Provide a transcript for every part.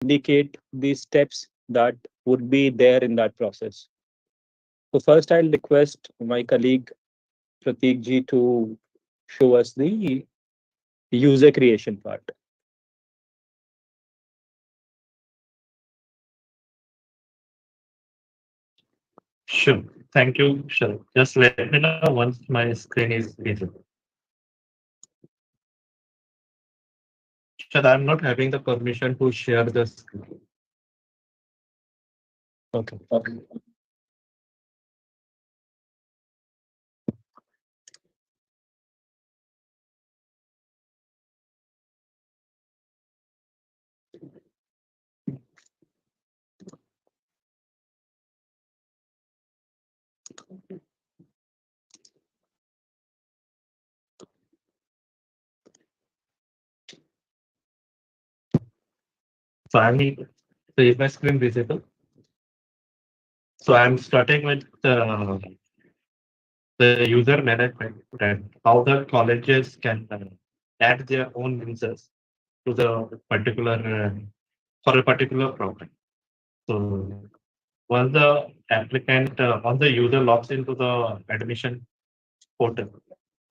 indicate the steps that would be there in that process. So first, I'll request my colleague Prateek ji to show us the user creation part. Sure. Thank you. Sure. Just let me know once my screen is visible. Sure, I'm not having the permission to share the screen. Okay. Okay. So so is my screen visible? So I'm starting with the user management, that how the colleges can add their own users to the particular for a particular program. So once the applicant, once the user logs into the admission portal,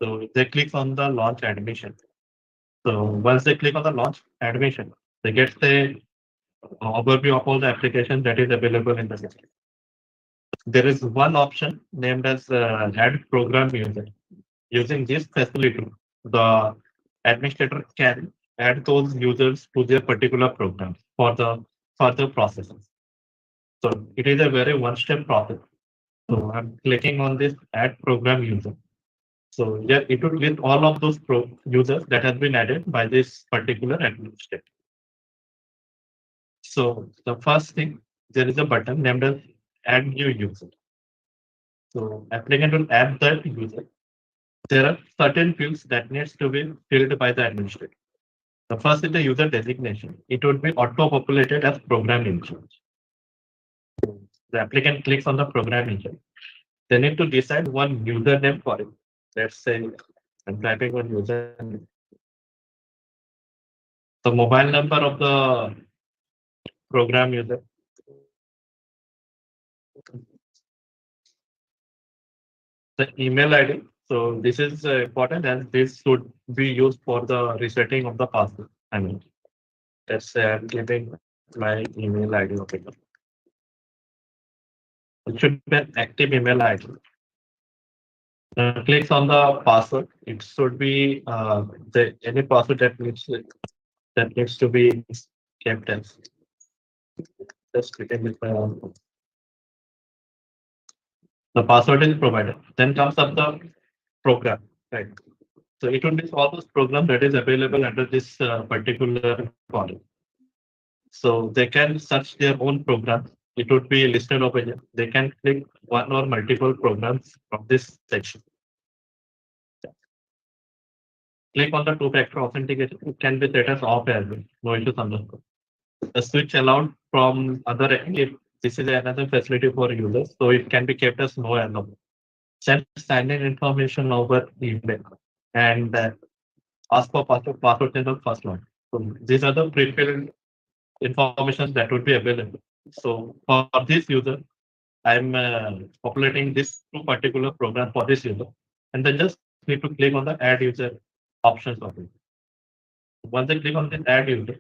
so they click on the launch admission. So once they click on the launch admission, they get the overview of all the applications that is available in the system. There is one option named as add program user. Using this facility, the administrator can add those users to their particular program for the further processes. So it is a very one-step process. So I'm clicking on this add program user. So yeah, it would list all of those users that has been added by this particular administrator. So the first thing, there is a button named as add new user. So applicant will add that user. There are certain fields that needs to be filled by the administrator. The first is the user designation. It would be auto-populated as program in charge. The applicant clicks on the program engine. They need to decide one username for it. Let's say I'm typing one username. The mobile number of the program user. The email ID. So this is important, and this should be used for the resetting of the password. I mean, let's say I'm giving my email ID. Okay. It should be an active email ID. Clicks on the password. It should be the any password that needs to be kept as. Just clicking with my own. The password is provided. Then comes up the program. Right. So it would be all those programs that is available under this particular column. So they can search their own program. It would be listed over here. They can click one or multiple programs from this section. Click on the two-factor authentication. It can be set as off as well. No issues on this. The switch allowed from other if this is another facility for users, so it can be kept as no allowed. Send standard information over email and ask for password change on first one. So these are the pre-filled information that would be available. So for this user, I'm populating this two particular program for this user, and then just need to click on the add user options of it. Once I click on the add user,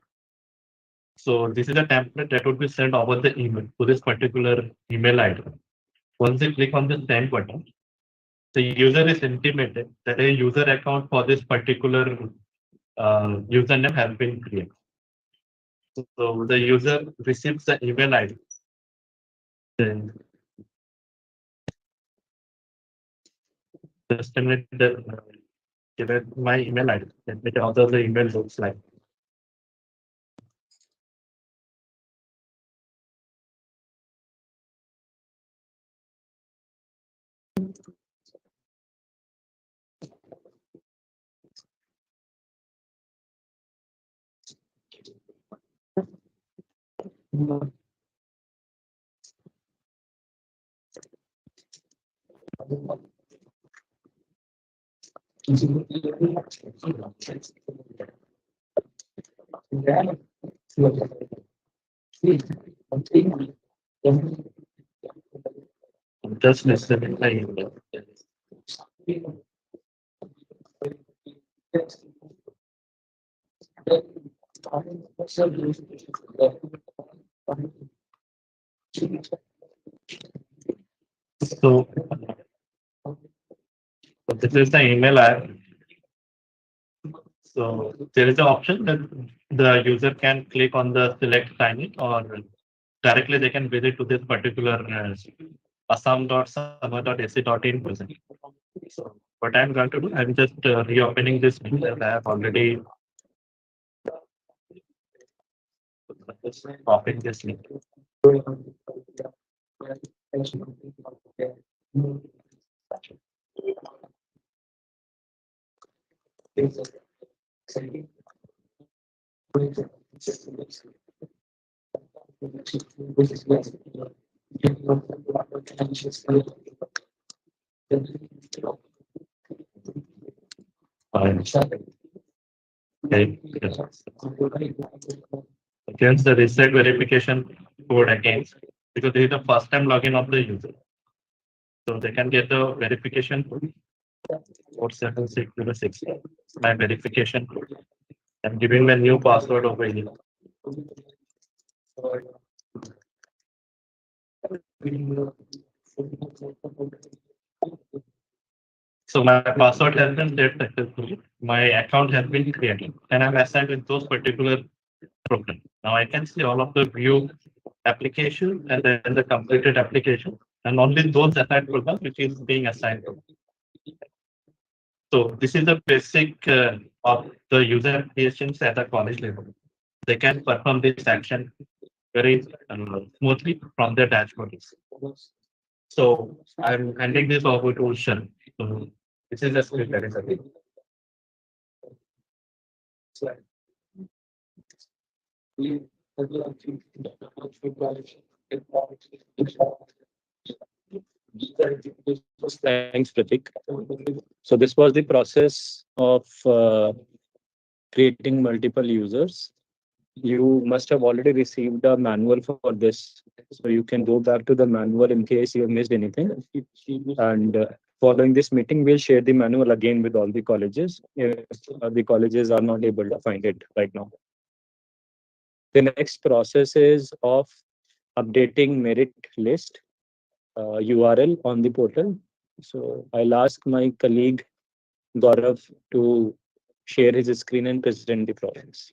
so this is a template that would be sent over the email to this particular email ID. Once you click on the send button, the user is intimated that a user account for this particular username has been created. So the user receives the email ID. Then just a minute, give it my email ID. Let me tell how the email looks like. Just listening. My email. So, so this is the email I have. So there is an option that the user can click on the select sign in, or directly they can visit to this particular assam.sama.ac.in present. So what I'm going to do, I'm just reopening this link that I have already copied this link. Fine. Okay. Against the reset verification code again, because this is the first time login of the user. So they can get the verification code 47606. My verification code. I'm giving my new password over here. So my password has been set successfully. My account has been created, and I'm assigned with those particular program. Now I can see all of the view application and then the completed application, and only those assigned program which is being assigned to. So this is the basic of the user applications at the college level. They can perform this action very smoothly from their dashboard. So I'm handing this over to Shan. So this is the script that is available. Thanks, Pratik. So this was the process of creating multiple users. You must have already received a manual for this. So you can go back to the manual in case you have missed anything. And following this meeting, we'll share the manual again with all the colleges if the colleges are not able to find it right now. The next process is of updating merit list URL on the portal. So I'll ask my colleague Gaurav to share his screen and present the process.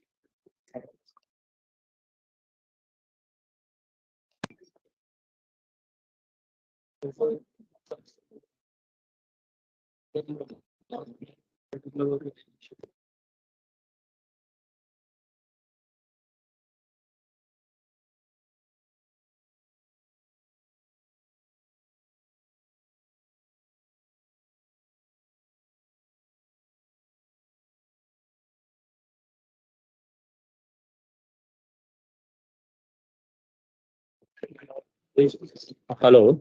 Hello.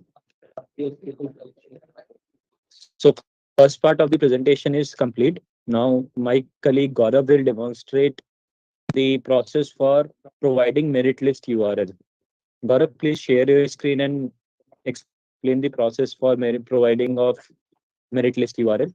So first part of the presentation is complete. Now my colleague Gaurav will demonstrate the process for providing merit list URL. Gaurav, please share your screen and explain the process for providing of merit list URL.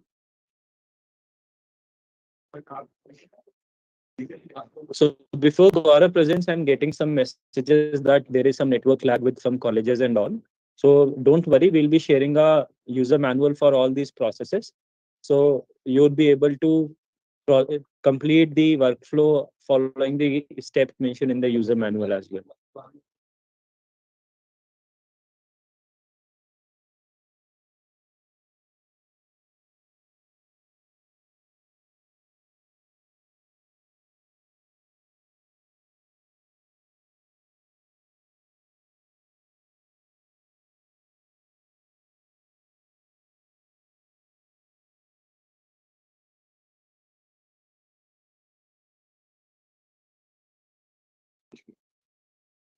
So before Gaurav presents, I'm getting some messages that there is some network lag with some colleges and all. So don't worry, we'll be sharing a user manual for all these processes. So you'll be able to complete the workflow following the steps mentioned in the user manual as well.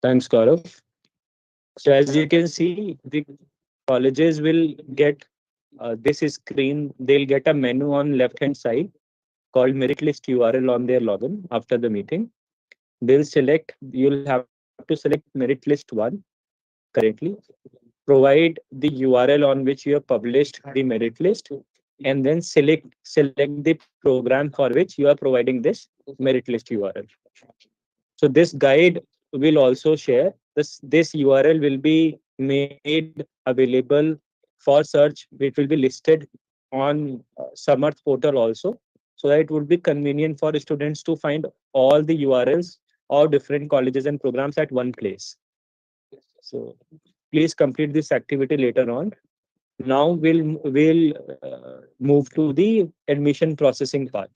Thanks, Gaurav. So as you can see, the colleges will get this screen. They'll get a menu on left hand side called merit list URL on their login after the meeting. They'll select. You'll have to select to select merit list one currently, provide the URL on which you have published the merit list, and then select the program for which you are providing this merit list URL. So this guide will also share this URL will be made available for search. It will be listed on Samarth portal also, so that it would be convenient for students to find all the URLs of different colleges and programs at one place. So please complete this activity later on. Now we'll move to the admission processing part.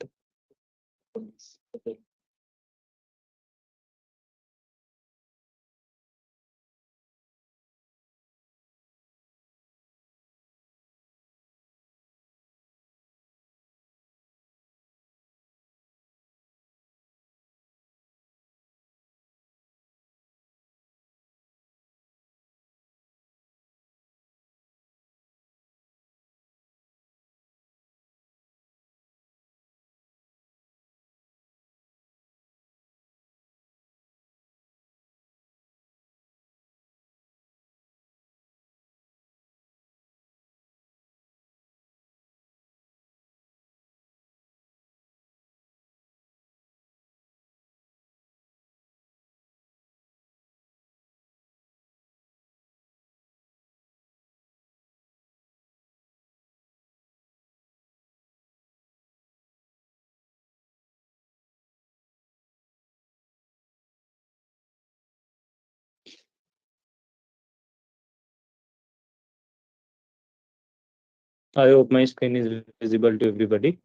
I hope my screen is visible to everybody.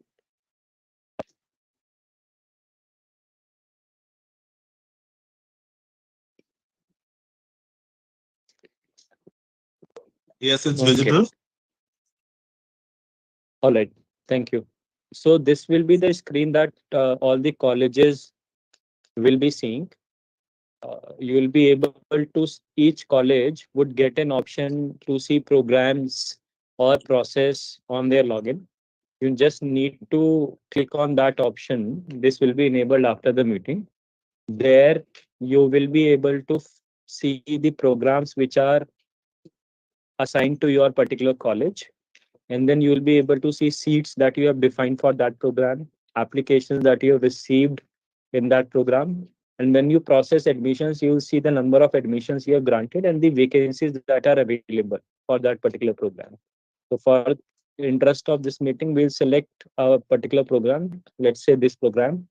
Yes, it's Okay. visible. All right. Thank you. So this will be the screen that all the colleges will be seeing. You will be able to, each college would get an option to see programs or process on their login. You just need to click on that option. This will be enabled after the meeting. There you will be able to see the programs which are assigned to your particular college, and then you will be able to see seats that you have defined for that program, applications that you have received in that program. And when you process admissions, you will see the number of admissions you have granted and the vacancies that are available for that particular program. So for interest of this meeting, we'll select a particular program. Let's say this program.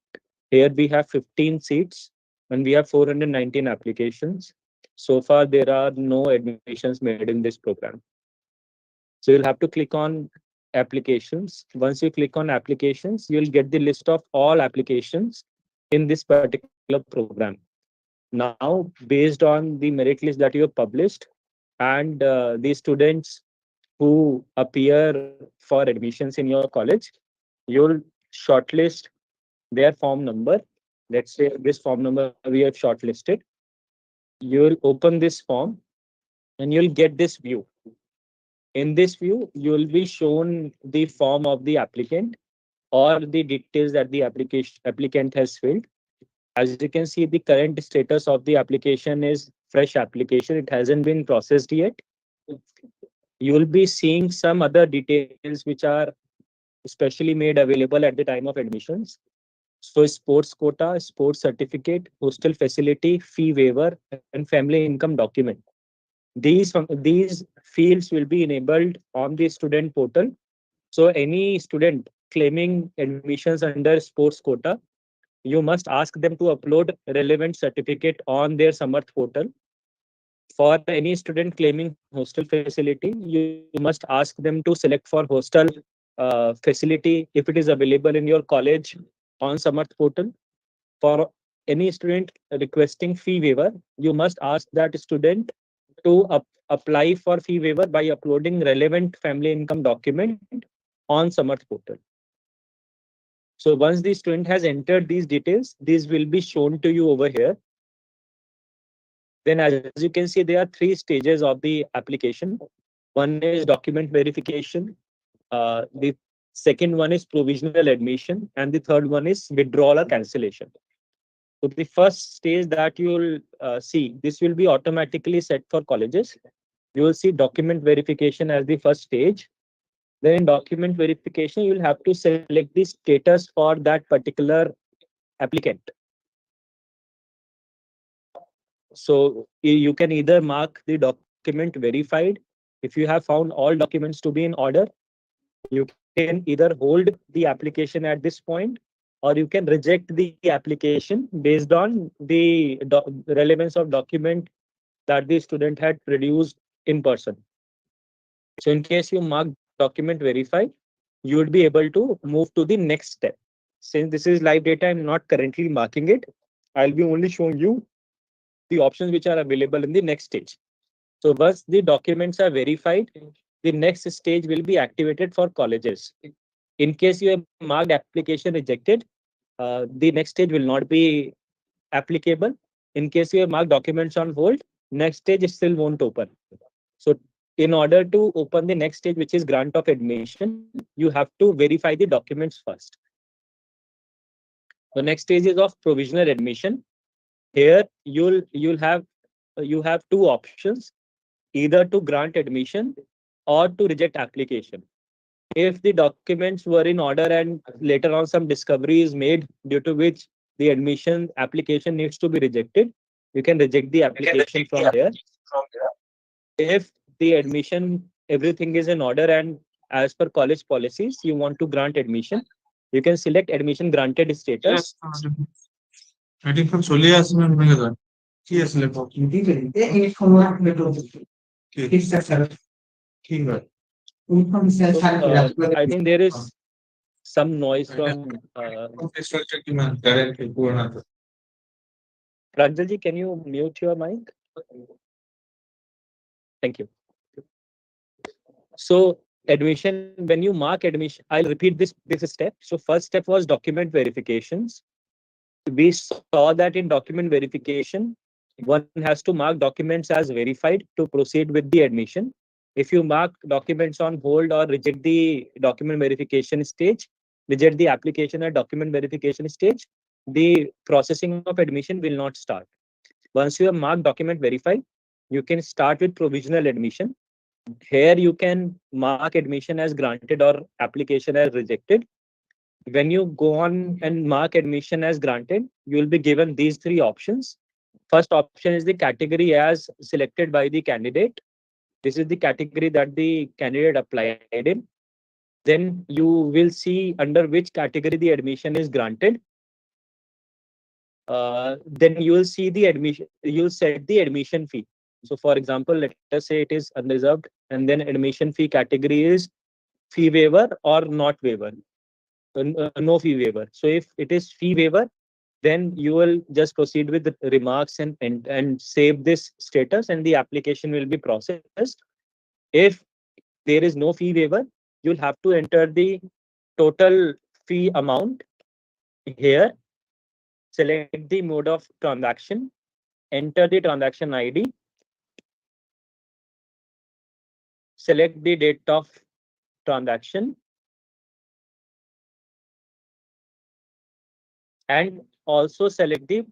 Here we have 15 seats and we have 419 applications. So far, there are no admissions made in this program. So you'll have to click on applications. Once you click on applications, you'll get the list of all applications in this particular program. Now, based on the merit list that you have published and the students who appear for admissions in your college, you'll shortlist their form number. Let's say this form number we have shortlisted. You'll open this form and you'll get this view. In this view, you will be shown the form of the applicant or the details that the applicant has filled. As you can see, the current status of the application is fresh application. It hasn't been processed yet. You will be seeing some other details which are specially made available at the time of admissions. So sports quota, sports certificate, hostel facility, fee waiver, and family income document. These fields will be enabled on the student portal. So any student claiming admissions under sports quota, you must ask them to upload relevant certificate on their Samarth portal. For any student claiming hostel facility, you must ask them to select for hostel facility if it is available in your college on Samarth portal. For any student requesting fee waiver, you must ask that student to apply for fee waiver by uploading relevant family income document on Samarth portal. So once the student has entered these details, these will be shown to you over here. Then as you can see, there are three stages of the application. One is document verification. The second one is provisional admission, and the third one is withdrawal or cancellation. So the first stage that you'll see, this will be automatically set for colleges. You will see document verification as the first stage. Then in document verification, you'll have to select the status for that particular applicant. So you can either mark the document verified. If you have found all documents to be in order, you can either hold the application at this point, or you can reject the application based on the relevance of document that the student had produced in person. So in case you mark document verified, you would be able to move to the next step. Since this is live data, I'm not currently marking it. I'll be only showing you the options which are available in the next stage. So once the documents are verified, the next stage will be activated for colleges. In case you have marked application rejected, the next stage will not be applicable. In case you have marked documents on hold, next stage still won't open. So in order to open the next stage, which is grant of admission, you have to verify the documents first. The next stage is of provisional admission. Here you have two options, either to grant admission or to reject application. If the documents were in order and later on some discovery is made due to which the admission application needs to be rejected, you can reject the application from there. If the admission, everything is in order and as per college policies, you want to grant admission, you can select admission granted status. মিটিংখন চলি আছে না ভেঙে যায় কি আসলে এই সময় ঠিক হয় So, I think there is some noise from Pranjalji. Can you mute your mic? Thank you. So admission, when you mark admission, I'll repeat this step. So first step was document verifications. We saw that in document verification, one has to mark documents as verified to proceed with the admission. If you mark documents on hold or reject the document verification stage, reject the application at document verification stage, the processing of admission will not start. Once you have marked document verified, you can start with provisional admission. Here you can mark admission as granted or application as rejected. When you go on and mark admission as granted, you will be given these three options. First option is the category as selected by the candidate. This is the category that the candidate applied in. Then you will see under which category the admission is granted. Then you will see the admission, you'll set the admission fee. So for example, let us say it is unreserved, and then admission fee category is fee waiver or not waiver, no fee waiver. So if it is fee waiver, then you will just proceed with the remarks and save this status and the application will be processed. If there is no fee waiver, you'll have to enter the total fee amount here, select the mode of transaction, enter the transaction ID, select the date of transaction, and also select the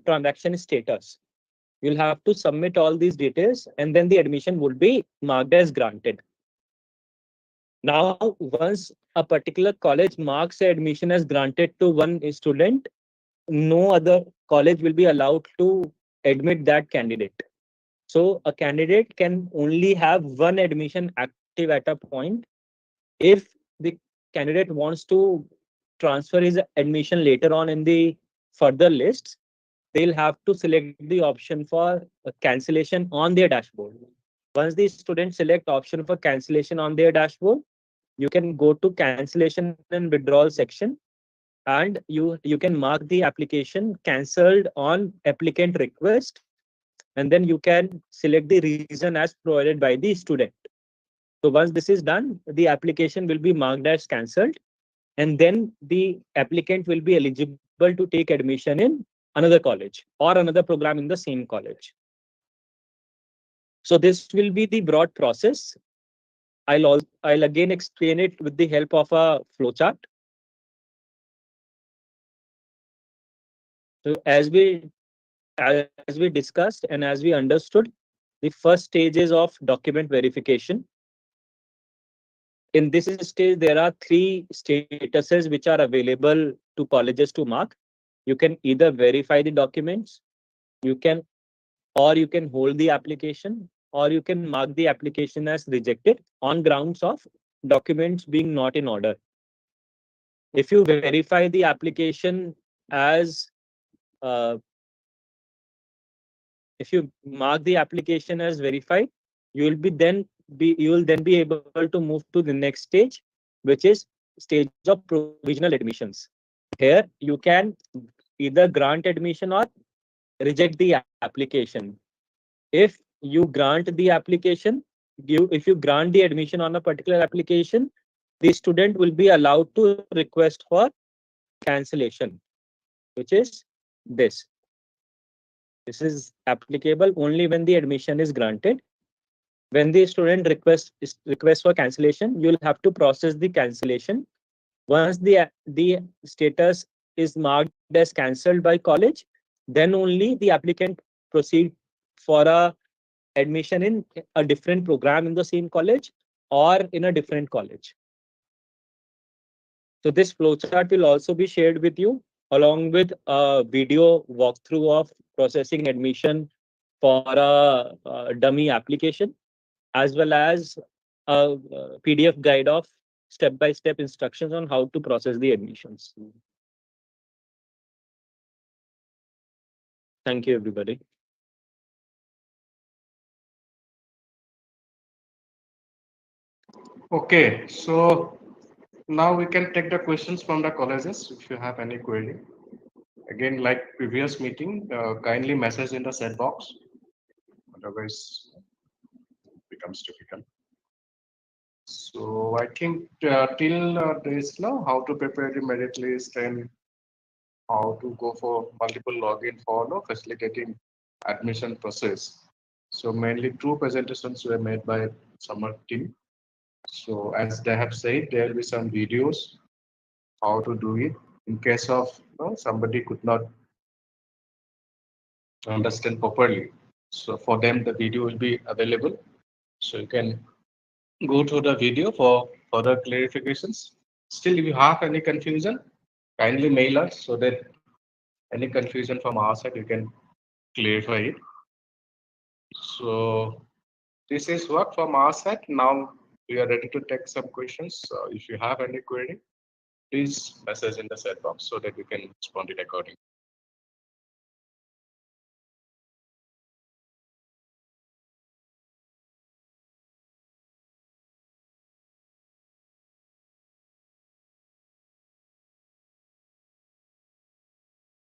transaction status. You'll have to submit all these details and then the admission would be marked as granted. Now, once a particular college marks admission as granted to one student, no other college will be allowed to admit that candidate. So a candidate can only have one admission active at a point. If the candidate wants to transfer his admission later on in the further lists, they'll have to select the option for cancellation on their dashboard. Once the students select option for cancellation on their dashboard, you can go to cancellation and withdrawal section, and you can mark the application cancelled on applicant request, and then you can select the reason as provided by the student. So once this is done, the application will be marked as cancelled, and then the applicant will be eligible to take admission in another college or another program in the same college. So this will be the broad process. I'll again explain it with the help of a flowchart. So as we discussed and as we understood, the first stages of document verification. In this stage, there are three statuses which are available to colleges to mark. You can either verify the documents, you can you can hold the application, or you can mark the application as rejected on grounds of documents being not in order. If you verify the application as uh, if you mark the application as verified, you will then be able to move to the next stage, which is stage of provisional admissions. Here you can either grant admission or reject the application. If you grant the application, if you grant the admission on a particular application, the student will be allowed to request for cancellation, which is this. This is applicable only when the admission is granted. When the student request for cancellation, you'll have to process the cancellation. Once the status is marked as cancelled by college, then only the applicant proceed for a admission in a different program in the same college or in a different college. So this flowchart will also be shared with you along with a video walkthrough of processing admission for a dummy application, as well as a PDF guide of step-by-step instructions on how to process the admissions. Thank you, everybody. Okay, so now we can take the questions from the colleges if you have any query. Again, like previous meeting, kindly message in the chat box. Otherwise, it becomes difficult. So I think till this now, how to prepare the merit list and how to go for multiple login for facilitating admission process. So mainly two presentations were made by SAMARTH team. So as they have said, there will be some videos how to do it in case of somebody could not understand properly. So for them, the video will be available. So you can go to the video for further clarifications. Still, if you have any confusion, kindly mail us so that any confusion from our side, you can clarify it. So this is what from our side. Now we are ready to take some questions. If you have any query, please message in the chat box so that we can respond it accordingly.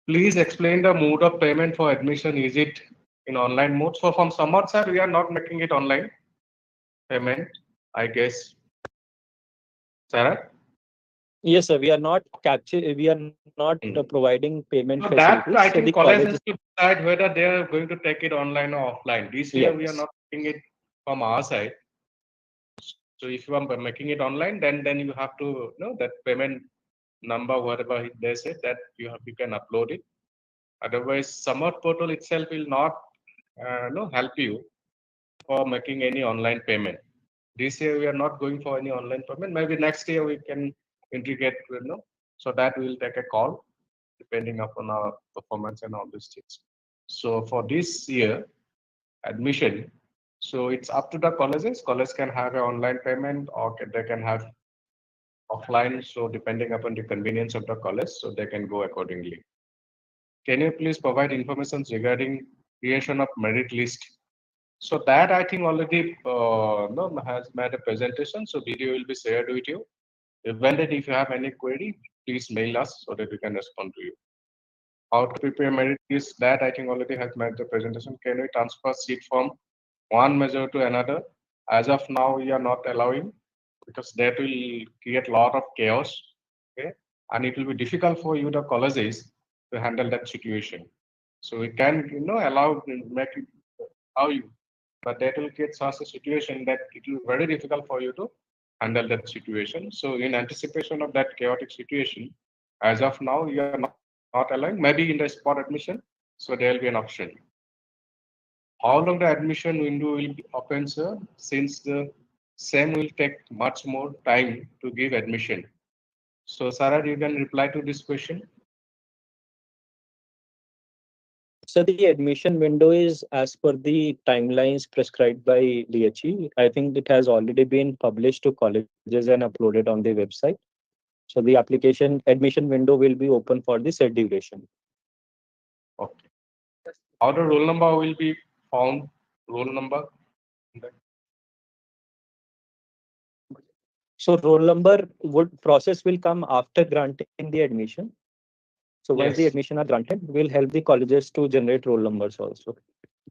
Please explain the mode of payment for admission. Is it in online mode? So from SAMARTH side, we are not making it online payment, I guess. Sarah? Yes, sir. We are not providing payment So facilities. that So I the think college college has to decide whether they are going to take it online or offline. This year we are Yes. not making it from our side. So if you are making it online, then you have to know that payment number, whatever they say, that you can upload it. Otherwise, SAMARTH portal itself will not help you for making any online payment. This year we are not going for any online payment. Maybe next year we can integrate, so that we will take a call depending upon our performance and all these things. So for this year admission, so it's up to the colleges. College can have an online payment or they can have offline. So depending upon the convenience of the college, so they can go accordingly. Can you please provide information regarding creation of merit list? So that I think already has made a presentation. So video will be shared with you. When that if you have any query, please mail us so that we can respond to you. How to prepare merit list, that I think already has made the presentation. Can we transfer seat from one measure to another? As of now, we are not allowing because that will create a lot of chaos. Okay, and it will be difficult for you, the colleges, to handle that situation. So we can, allow make it how you, but that will create such a situation that it will be very difficult for you to handle that situation. So in anticipation of that chaotic situation, as of now, we are not not allowing, maybe in the spot admission. So there will be an option. How long the admission window will be open, sir? Since the same will take much more time to give admission. So Sarah, you can reply to this question. So the admission window is as per the timelines prescribed by DHE. I think it has already been published to colleges and uploaded on the website. So the application admission window will be open for the set duration. Okay. How the roll number will be found? Roll number. So roll number would process will come after granting the admission. So once the Yes. admission are granted, we'll help the colleges to generate roll numbers also.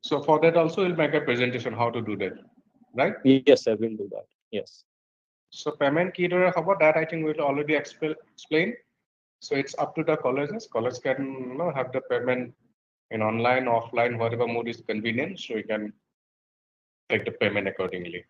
So for that also we'll make a presentation how to do that, right? Yes, sir, we'll do that. Yes. So payment key how about that? I think we'll already explain. So it's up to the colleges. College can have the payment in online, offline, whatever mode is convenient. So you can take the payment accordingly.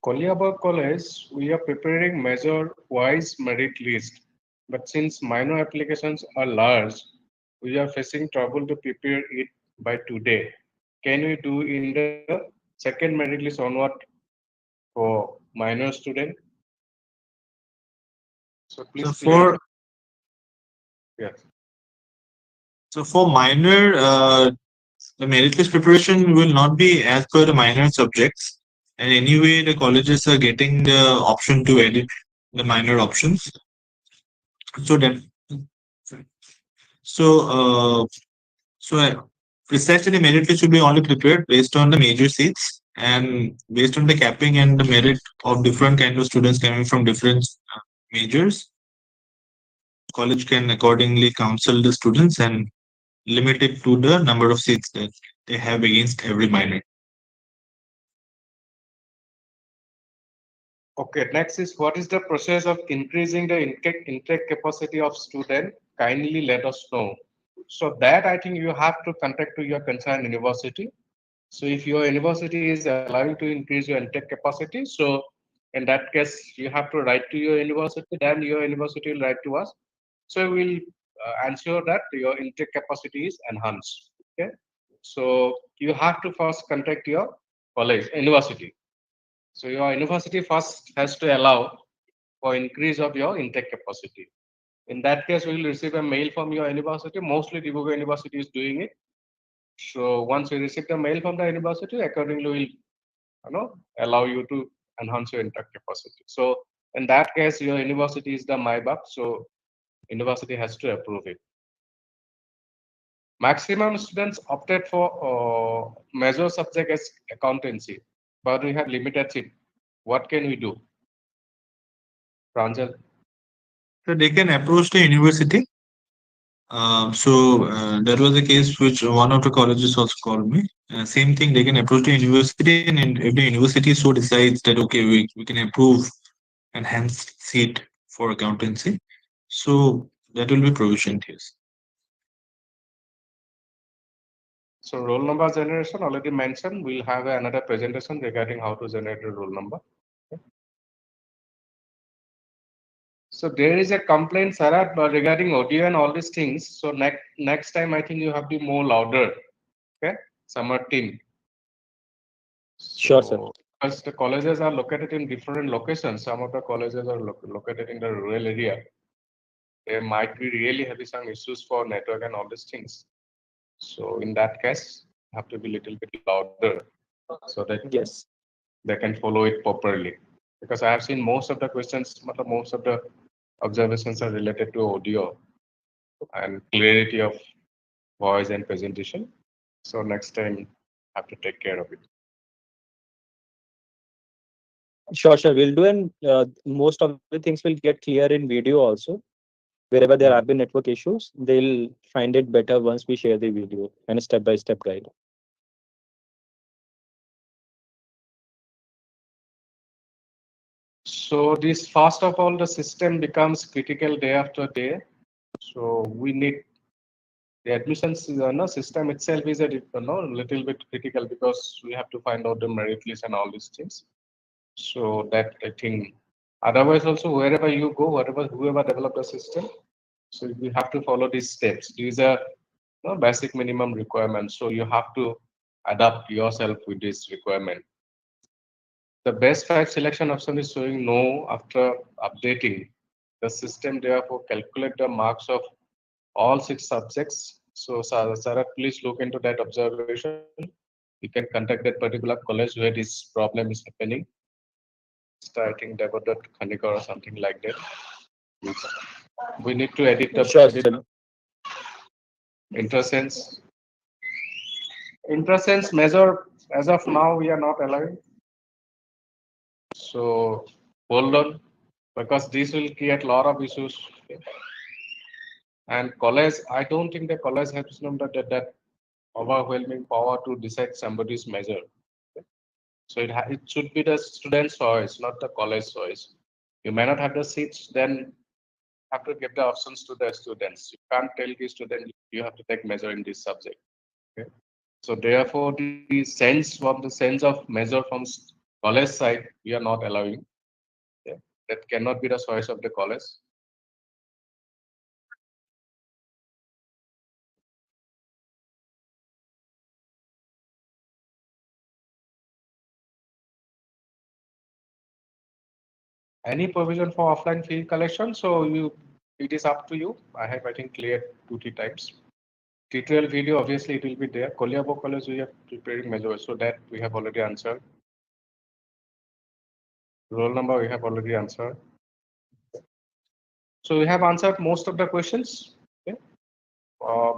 Koliaba College, we are preparing measure-wise merit list. But since minor applications are large, we are facing trouble to prepare it by today. Can we do in the second merit list onward for minor student? So please So clarify. for Yes. so for minor, the merit list preparation will not be as per the minor subjects. And anyway, the colleges are getting the option to edit the minor options. So then, so precisely the merit list should be only prepared based on the major seats and based on the capping and the merit of different kind of students coming from different majors. College can accordingly counsel the students and limit it to the number of seats that they have against every minor. Okay, next is what is the process of increasing the intake capacity of student? Kindly let us know. So that I think you have to contact to your concerned university. So if your university is allowing to increase your intake capacity, so in that case you have to write to your university, then your university will write to us. So we'll ensure that your intake capacity is enhanced. Okay. So you have to first contact your college, university. So your university first has to allow for increase of your intake capacity. In that case, we will receive a mail from your university. Mostly Dibuga University is doing it. So once we receive the mail from the university, accordingly will allow you to enhance your intake capacity. So in that case, your university is the MyBuck, so university has to approve it. Maximum students opted for major subject as accountancy, but we have limited seat. What can we do? Pranjal. So they can approach the university. There was a case which one of the colleges also called me. Same thing, they can approach the university, and if the university so decides that okay, we can approve enhanced seat for accountancy, so that will be provisioned. Yes. So roll number generation already mentioned. We'll have another presentation regarding how to generate a roll number. Okay. So there is a complaint, Sarah, regarding audio and all these things. So next time, I think you have to be more louder. Okay, summer team. Sure, sir. So as the colleges are located in different locations, some of the colleges are located in the rural area. There might be really having some issues for network and all these things. So in that case, have to be a little bit louder so that Yes. they can follow it properly. Because I have seen most of the questions, most of the observations are related to audio. and clarity of voice and presentation. So next time, have to take care of it. Sure, sure. We'll do, and most of the things will get clear in video also. Wherever there have been network issues, they'll find it better once we share the video and a step-by-step guide. So this first of all, the system becomes critical day after day. So we need the admissions system itself is a little bit critical because we have to find out the merit list and all these things. So that I think otherwise also wherever you go, whoever develop the system, so you have to follow these steps. These are basic minimum requirements. So you have to adapt yourself with this requirement. The best five selection option is showing no after updating. The system therefore calculate the marks of all six subjects. So Sarah, please look into that observation. You can contact that particular college where this problem is happening. Starting Devodat Khanikar or something like that. We need to edit the Sure, edit sir. intersense. Intersense measure as of now we are not allowing. So hold on because this will create a lot of issues. And college, I don't think the college has that overwhelming power to decide somebody's measure. So it should be the student's choice, not the college choice. You may not have the seats, then have to give the options to the students. You can't tell the student you have to take measure in this subject. Okay? So therefore, the sense of measure from college side, we are not allowing. Okay? That cannot be the choice of the college. Any provision for offline fee collection? So it is up to you. I have, I think, cleared 2-3 times. Tutorial video, obviously, it will be there. Kolyabo College, we are preparing measures, so that we have already answered. Roll number, we have already answered. So we have answered most of the questions. Okay.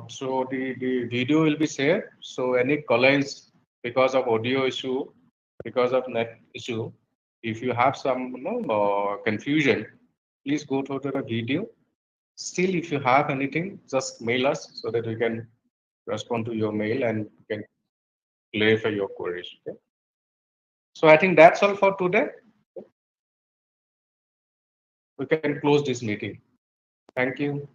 So the video will be shared. So any college, because of audio issue, because of net issue, if you have some confusion, please go to the video. Still, if you have anything, just mail us so that we can respond to your mail and can clarify your queries. Okay? So I think that's all for today. We can close this meeting. Thank you.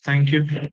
Thank you.